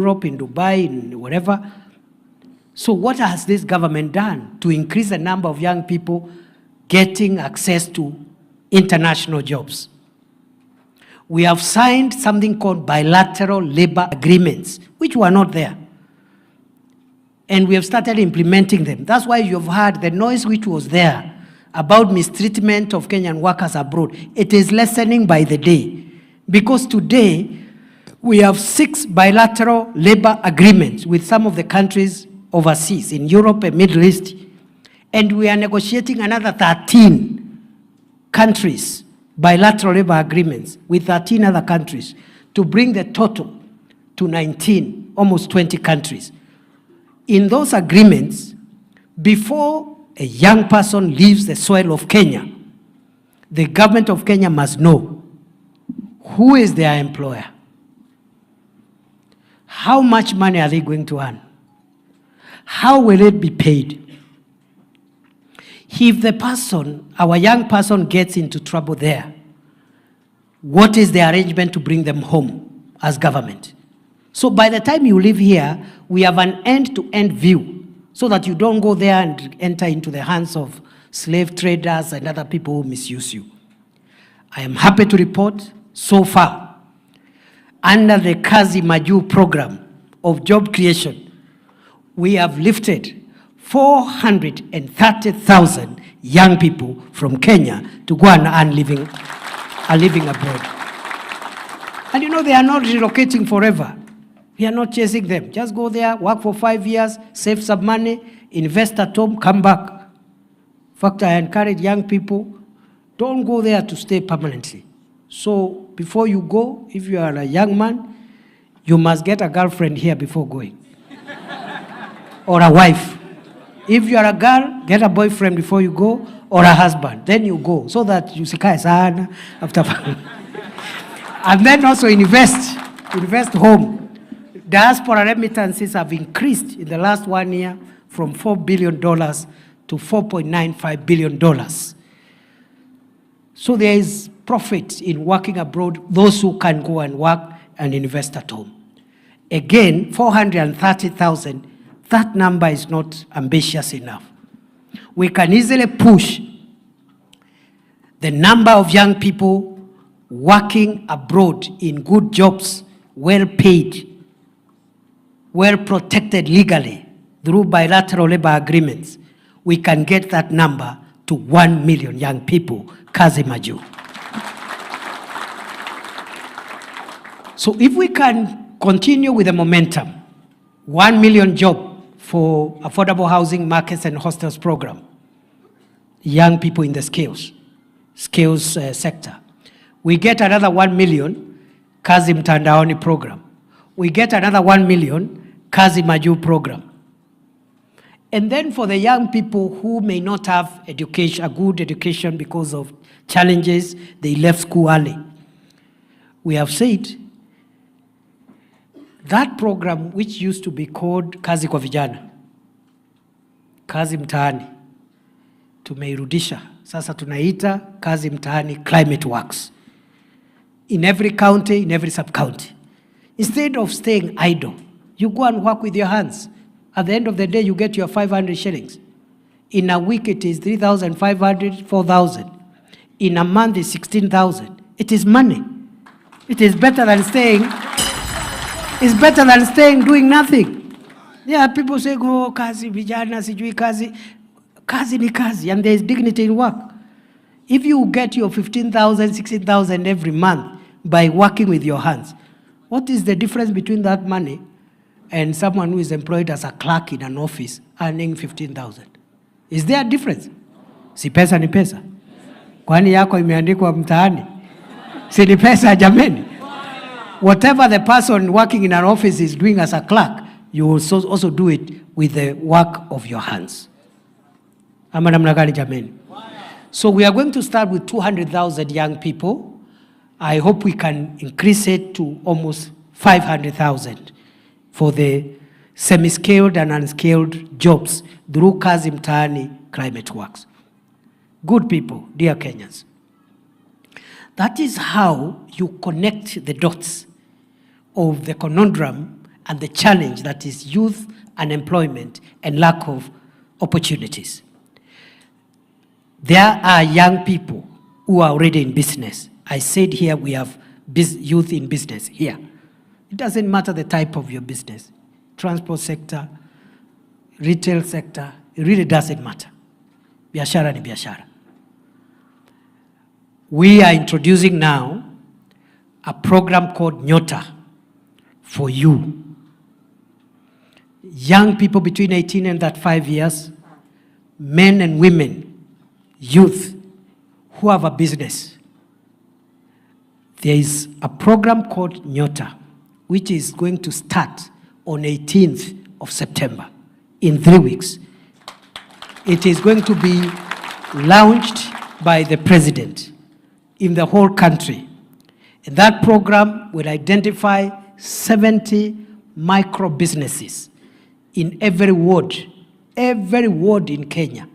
Europe, in Dubai, in wherever. So what has this government done to increase the number of young people getting access to international jobs? We have signed something called bilateral labor agreements, which were not there. And we have started implementing them. That's why you've heard the noise which was there about mistreatment of Kenyan workers abroad. It is lessening by the day. Because today, we have 6 bilateral labor agreements with some of the countries overseas, in Europe and Middle East. And we are negotiating another 13 countries, bilateral labor agreements with 13 other countries, to bring the total to 19, almost 20 countries. In those agreements, before a young person leaves the soil of Kenya, the government of Kenya must know who is their employer, how much money are they going to earn, how will it be paid. If the person, our young person, gets into trouble there, what is the arrangement to bring them home as government? So by the time you live here, we have an end-to-end view so that you don't go there and enter into the hands of slave traders and other people who misuse you. I am happy to report, so far, under the Kazi Maju program of job creation, we have lifted 430,000 young people from Kenya to go and earn living abroad. And you know, they are not relocating forever. We are not chasing them. Just go there, work for 5 years, save some money, invest at home, come back. In fact, I encourage young people, don't go there to stay permanently. So before you go, if you are a young man, you must get a girlfriend here before going. Or a wife. If you are a girl, get a boyfriend before you go, or a husband. Then you go, so that you sikae sana after. And then also invest home. Diaspora remittances have increased in the last 1 year from $4 billion to $4.95 billion. So there is profit in working abroad, those who can go and work and invest at home. Again, 430,000, that number is not ambitious enough. We can easily push the number of young people working abroad in good jobs, well paid, well protected legally through bilateral labor agreements. We can get that number to 1 million young people, Kazi Maju. So if we can continue with the momentum, 1 million job for affordable housing, markets and hostels program, young people in the skills sector. We get another 1 million Kazi Mtandaoni program. We get another 1 million Kazi Maju program. And then for the young people who may not have education, a good education because of challenges, they left school early. We have said that program, which used to be called Kazi kwa Vijana, Kazi Mtaani, tumeirudisha. Sasa tunaita Kazi Mtaani Climate Works. In every county, in every sub-county. Instead of staying idle, you go and work with your hands. At the end of the day, you get your 500 shillings. In a week, it is 3,500, 4,000. In a month, it's 16,000. It is money. It is better than staying. It's better than staying doing nothing. Yeah, people say, oh, kazi, vijana, sijui kazi. Kazi ni kazi, and there is dignity in work. If you get your 15,000, 16,000 every month by working with your hands, what is the difference between that money and someone who is employed as a clerk in an office earning 15,000? Is there a difference? Si pesa ni pesa. Kwani yako imeandikwa mtaani? Si ni pesa jameni? Whatever the person working in an office is doing as a clerk, you will also do it with the work of your hands. Ama namna gani jameni? So we are going to start with 200,000 young people. I hope we can increase it to almost 500,000 for the semi-skilled and unskilled jobs through Kazi Mtaani Climate Works. Good people, dear Kenyans. That is how you connect the dots of the conundrum and the challenge that is youth unemployment and lack of opportunities. There are young people who are already in business. I said here we have youth in business here. It doesn't matter the type of your business, transport sector, retail sector, it really doesn't matter. Biashara ni biashara. We are introducing now a program called Nyota for you. Young people between 18 and 35 years, men and women, youth who have a business. There is a program called Nyota, which is going to start on 18th of September, in 3 weeks. It is going to be launched by the president in the whole country. And that program will identify 70 micro businesses in every ward in Kenya.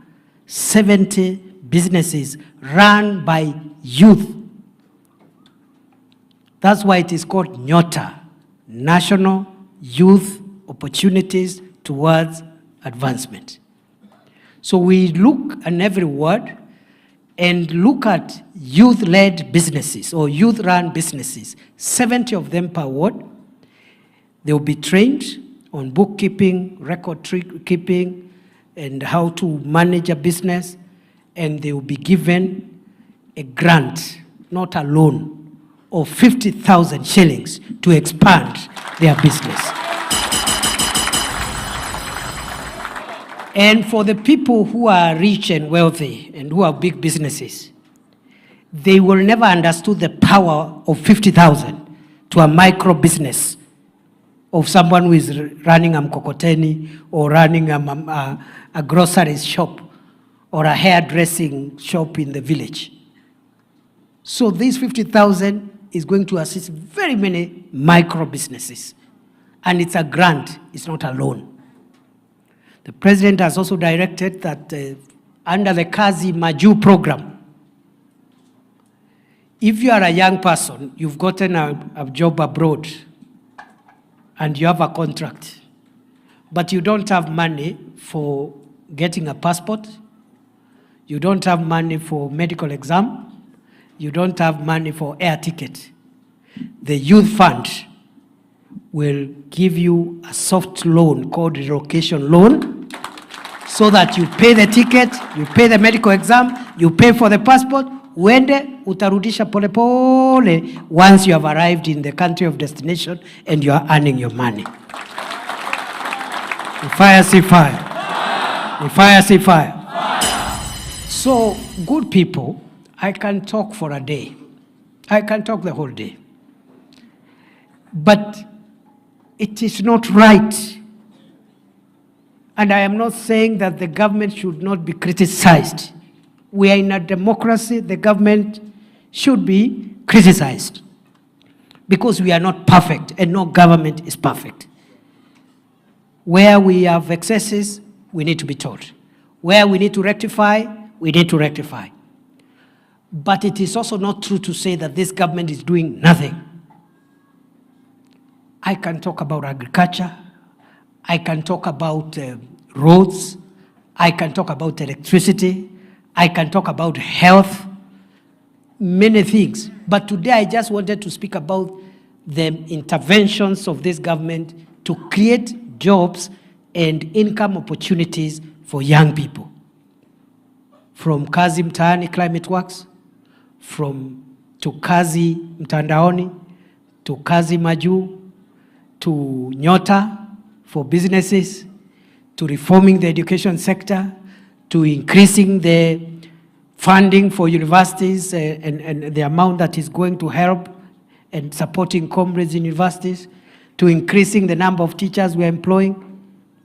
70 businesses run by youth. That's why it is called Nyota, National Youth Opportunities Towards Advancement. So we look at every ward and look at youth-led businesses or youth-run businesses, 70 of them per ward. They will be trained on bookkeeping, record keeping, and how to manage a business, and they will be given a grant, not a loan, of 50,000 shillings to expand their business. And for the people who are rich and wealthy and who have big businesses, they will never understood the power of 50,000 to a micro business of someone who is running a mkokoteni or running a grocery shop or a hairdressing shop in the village. So this 50,000 is going to assist very many micro businesses. And it's a grant, it's not a loan. The president has also directed that under the Kazi Maju program, if you are a young person, you've gotten a job abroad, and you have a contract, but you don't have money for getting a passport, you don't have money for medical exam, you don't have money for air ticket, the youth fund will give you a soft loan called relocation loan, so that you pay the ticket, you pay the medical exam, you pay for the passport, uende utarudisha pole pole once you have arrived in the country of destination and you are earning your money. Fire, see fire. Fire, see fire. So, good people, I can talk for a day. I can talk the whole day. But it is not right. And I am not saying that the government should not be criticized. We are in a democracy, the government should be criticized. Because we are not perfect, and no government is perfect. Where we have excesses, we need to be told. Where we need to rectify, we need to rectify. But it is also not true to say that this government is doing nothing. I can talk about agriculture, I can talk about roads, I can talk about electricity, I can talk about health, many things. But today I just wanted to speak about the interventions of this government to create jobs and income opportunities for young people. From Kazi Mtaani Climate Works, to Kazi Mtandaoni, to Kazi Maju, to Nyota for businesses, to reforming the education sector, to increasing the funding for universities and the amount that is going to help and supporting comrades in universities, to increasing the number of teachers we are employing.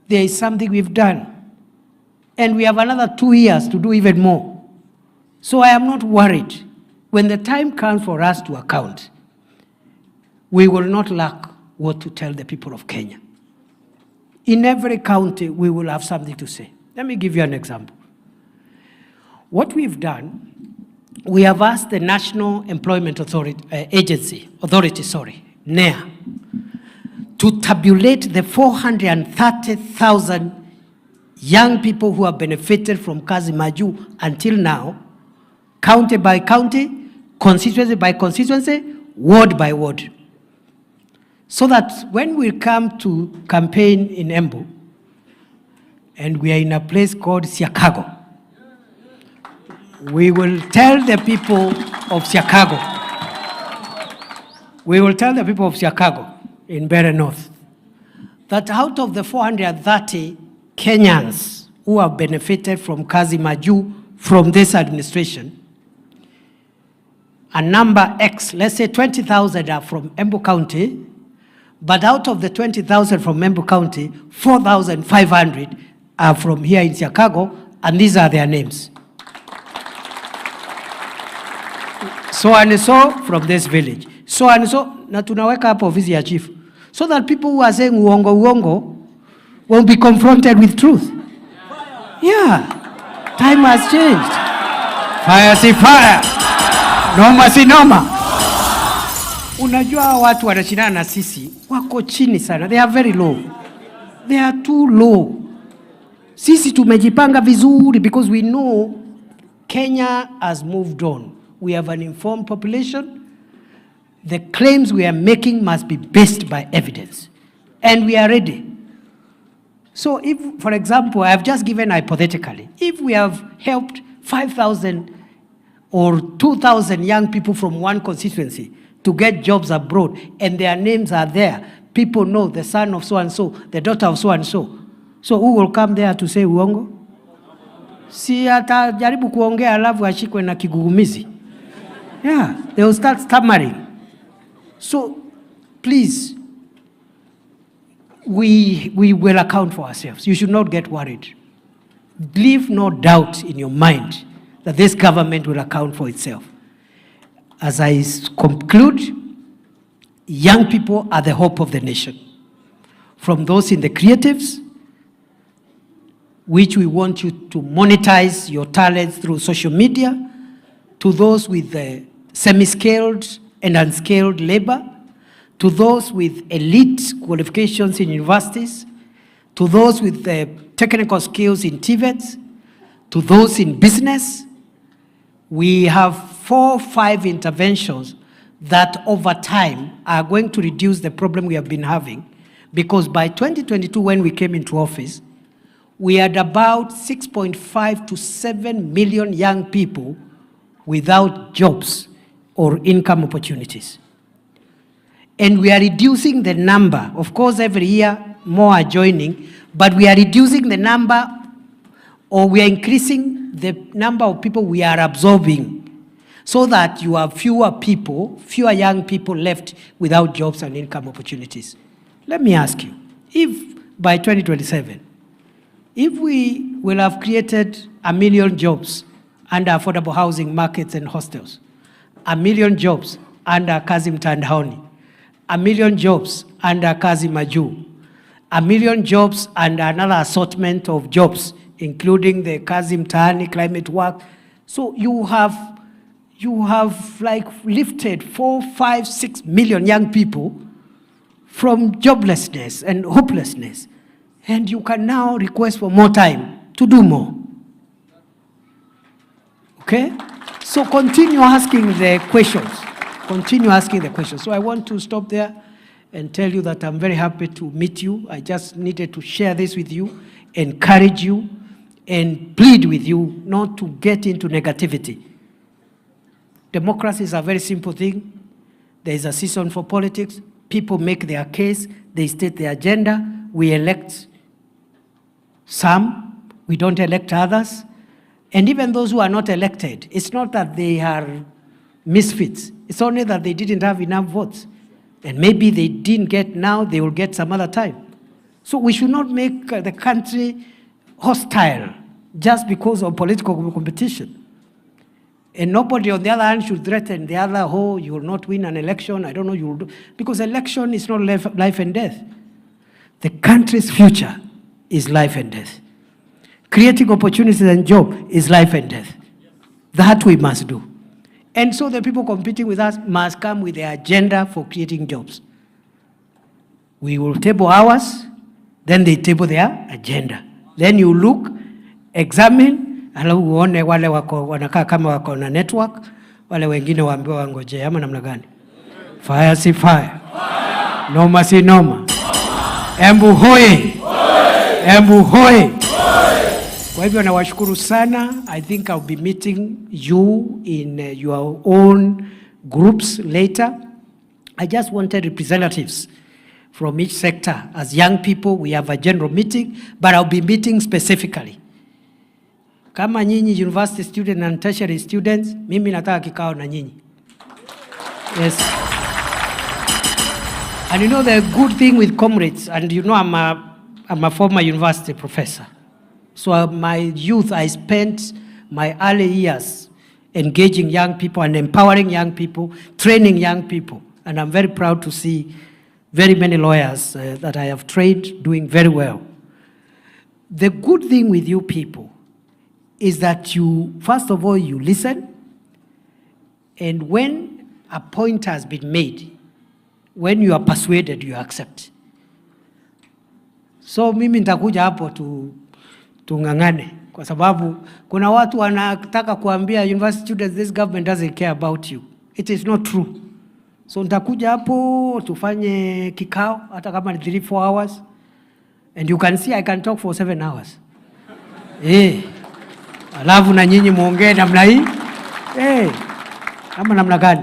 There is something we've done. And we have another 2 years to do even more. So I am not worried. When the time comes for us to account, we will not lack what to tell the people of Kenya. In every county, we will have something to say. Let me give you an example. What we've done, we have asked the National Employment Authority, NEA, to tabulate the 430,000 young people who have benefited from Kazi Maju until now, county by county, constituency by constituency, ward by ward. So that when we come to campaign in Embu, and we are in a place called Chicago, we will tell the people of Chicago, in Mbeere North, that out of the 430 Kenyans who have benefited from Kazi Maju from this administration, a number X, let's say 20,000 are from Embu County, but out of the 20,000 from Embu County, 4,500 are from here in Chicago, and these are their names. So and so from this village. So and so, na tunaweka hapo ofisi ya chief, so that people who are saying uongo will be confronted with truth. Yeah, time has changed. Fire si fire, noma si noma. Unajua watu wanashindana na sisi, wako chini sana. They are very low. They are too low. Sisi tumejipanga vizuri because we know Kenya has moved on. We have an informed population. The claims we are making must be based by evidence. And we are ready. So if, for example, I have just given hypothetically, if we have helped 5,000 or 2,000 young people from one constituency to get jobs abroad, and their names are there, people know the son of so-and-so, the daughter of so-and-so. So who will come there to say uongo? Si atajaribu kuongea alafu ashikwe na kigugumizi. Yeah, they will start stammering. So please, we will account for ourselves. You should not get worried. Leave no doubt in your mind that this government will account for itself. As I conclude, young people are the hope of the nation. From those in the creatives, which we want you to monetize your talents through social media, to those with the semi-skilled and unskilled labor, to those with elite qualifications in universities, to those with the technical skills in TVETs, to those in business. We have 4 or 5 interventions that over time are going to reduce the problem we have been having, because by 2022, when we came into office, we had about 6.5 to 7 million young people without jobs or income opportunities. And we are reducing the number. Of course, every year more are joining, but we are reducing the number, or we are increasing the number of people we are absorbing, so that you have fewer young people left without jobs and income opportunities. Let me ask you, if by 2027, if we will have created 1 million jobs under affordable housing markets and hostels, 1 million jobs under Kazi Mtandaoni, 1 million jobs under Kazi Maju, 1 million jobs under another assortment of jobs, including the Kazi Mtaani climate work. So you have like lifted 4, 5, 6 million young people from joblessness and hopelessness. And you can now request for more time to do more. Okay? So continue asking the questions. Continue asking the questions. So I want to stop there and tell you that I'm very happy to meet you. I just needed to share this with you, encourage you, and plead with you not to get into negativity. Democracy is a very simple thing. There is a season for politics. People make their case. They state their agenda. We elect some. We don't elect others. And even those who are not elected, it's not that they are misfits. It's only that they didn't have enough votes. And maybe they didn't get now, they will get some other time. So we should not make the country hostile just because of political competition. And nobody on the other hand should threaten the other, oh, you will not win an election, I don't know, you will do. Because election is not life and death. The country's future is life and death. Creating opportunities and job is life and death. That we must do. And so the people competing with us must come with their agenda for creating jobs. We will table ours, then they table their agenda. Then you look, examine, alafu uone wale wako wanakaa kama wako na network, wale wengine waambiwa wangoje ama namna gani? Fire si fire. Noma si noma. Embu hoye. Embu hoye. Kwa hivyo nawashukuru sana. I think I'll be meeting you in your own groups later. I just wanted representatives from each sector. As young people, we have a general meeting, but I'll be meeting specifically. Kama nyinyi university students and tertiary students, mimi nataka kikao na nyinyi. Yes. And you know the good thing with comrades, and you know I'm a former university professor. So my youth, I spent my early years engaging young people and empowering young people, training young people. And I'm very proud to see very many lawyers that I have trained doing very well. The good thing with you people is that you, first of all, you listen. And when a point has been made, when you are persuaded, you accept. So mimi nitakuja hapo tungangane kwa sababu kuna watu wanataka kuambia university students this government doesn't care about you. It is not true. So nitakuja hapo tufanye kikao hata kama ni 3-4 hours, and you can see I can talk for 7 hours. Alafu na nyinyi muongee namna hii. Kama namna gani?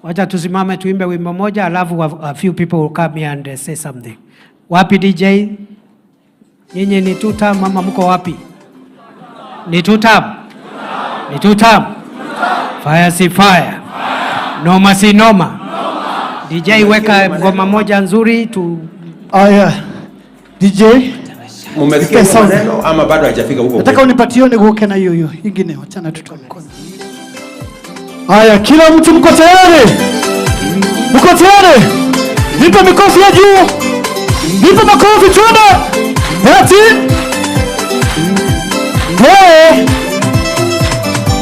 Wacha tusimame tuimbe wimbo moja, alafu a few people will come here and say something. Wapi DJ? Nyinyi ni 2 term mama mko wapi? Ni 2 term. Ni 2 term. Fire si fire. Noma si noma. DJ weka ngoma moja nzuri tu. Aya. DJ mumesikia maneno ama bado hajafika huko? Nataka unipatie niguke na hiyo ingine, achana tutoe mkono. Aya, kila mtu mko tayari? Mko tayari? Nipe mikofi ya juu. Nipe makofi twende. Eti.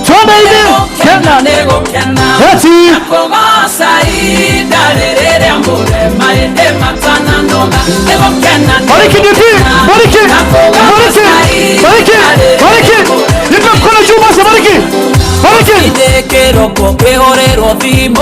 Twende hivi. Kena nego kena. Eti. Kogosa idalere ambure maende matana ndonga. Nego kena. Bariki nipi. Bariki. Bariki. Bariki. Bariki. Nipe mkono juu basi bariki. Bariki. Ide kero kwa kwehorero vimo.